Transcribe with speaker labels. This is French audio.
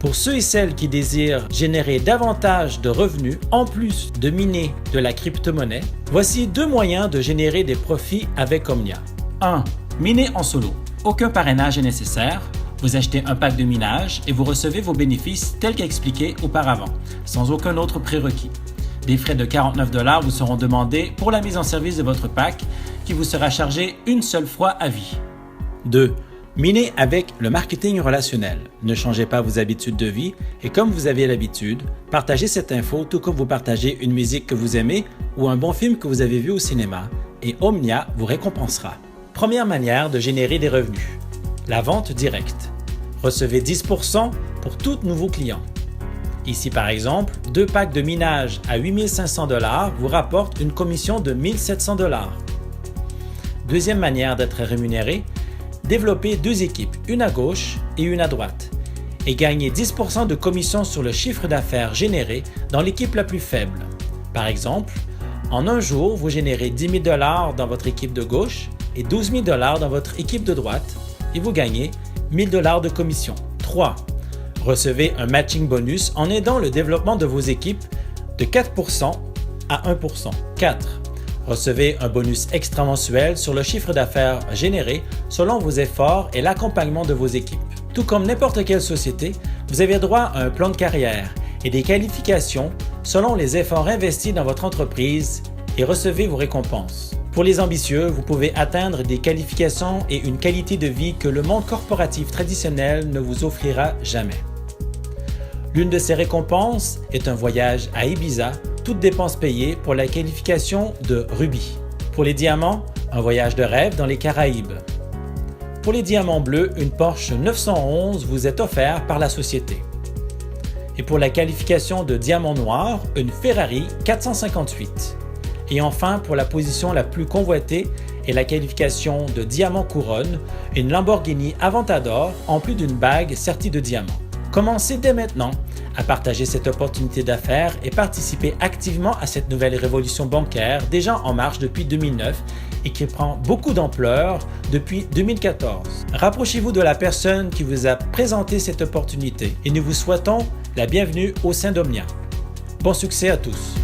Speaker 1: Pour ceux et celles qui désirent générer davantage de revenus en plus de miner de la crypto-monnaie, voici 2 moyens de générer des profits avec Omnia. 1. Miner en solo. Aucun parrainage est nécessaire. Vous achetez un pack de minage et vous recevez vos bénéfices tels qu'expliqués auparavant, sans aucun autre prérequis. Des frais de 49 $ vous seront demandés pour la mise en service de votre pack qui vous sera chargé une seule fois à vie. 2. Minez avec le marketing relationnel. Ne changez pas vos habitudes de vie et comme vous avez l'habitude, partagez cette info tout comme vous partagez une musique que vous aimez ou un bon film que vous avez vu au cinéma et Omnia vous récompensera. Première manière de générer des revenus. La vente directe. Recevez 10% pour tout nouveau client. Ici par exemple, 2 packs de minage à 8 500 $ vous rapportent une commission de 1 700 $. Deuxième manière d'être rémunéré, développer 2 équipes, une à gauche et une à droite, et gagner 10% de commission sur le chiffre d'affaires généré dans l'équipe la plus faible. Par exemple, en un jour, vous générez 10 000 $ dans votre équipe de gauche et 12 000 $ dans votre équipe de droite et vous gagnez 1 000 $ de commission. 3. Recevez un matching bonus en aidant le développement de vos équipes de 4% à 1%. 4. Recevez un bonus extra-mensuel sur le chiffre d'affaires généré selon vos efforts et l'accompagnement de vos équipes. Tout comme n'importe quelle société, vous avez droit à un plan de carrière et des qualifications selon les efforts investis dans votre entreprise et recevez vos récompenses. Pour les ambitieux, vous pouvez atteindre des qualifications et une qualité de vie que le monde corporatif traditionnel ne vous offrira jamais. L'une de ces récompenses est un voyage à Ibiza, toutes dépenses payées pour la qualification de Ruby. Pour les diamants, un voyage de rêve dans les Caraïbes. Pour les diamants bleus, une Porsche 911 vous est offerte par la société. Et pour la qualification de diamant noir, une Ferrari 458. Et enfin, pour la position la plus convoitée et la qualification de diamant couronne, une Lamborghini Aventador en plus d'une bague sertie de diamants. Commencez dès maintenant à partager cette opportunité d'affaires et participer activement à cette nouvelle révolution bancaire déjà en marche depuis 2009 et qui prend beaucoup d'ampleur depuis 2014. Rapprochez-vous de la personne qui vous a présenté cette opportunité et nous vous souhaitons la bienvenue au sein d'Omnia. Bon succès à tous!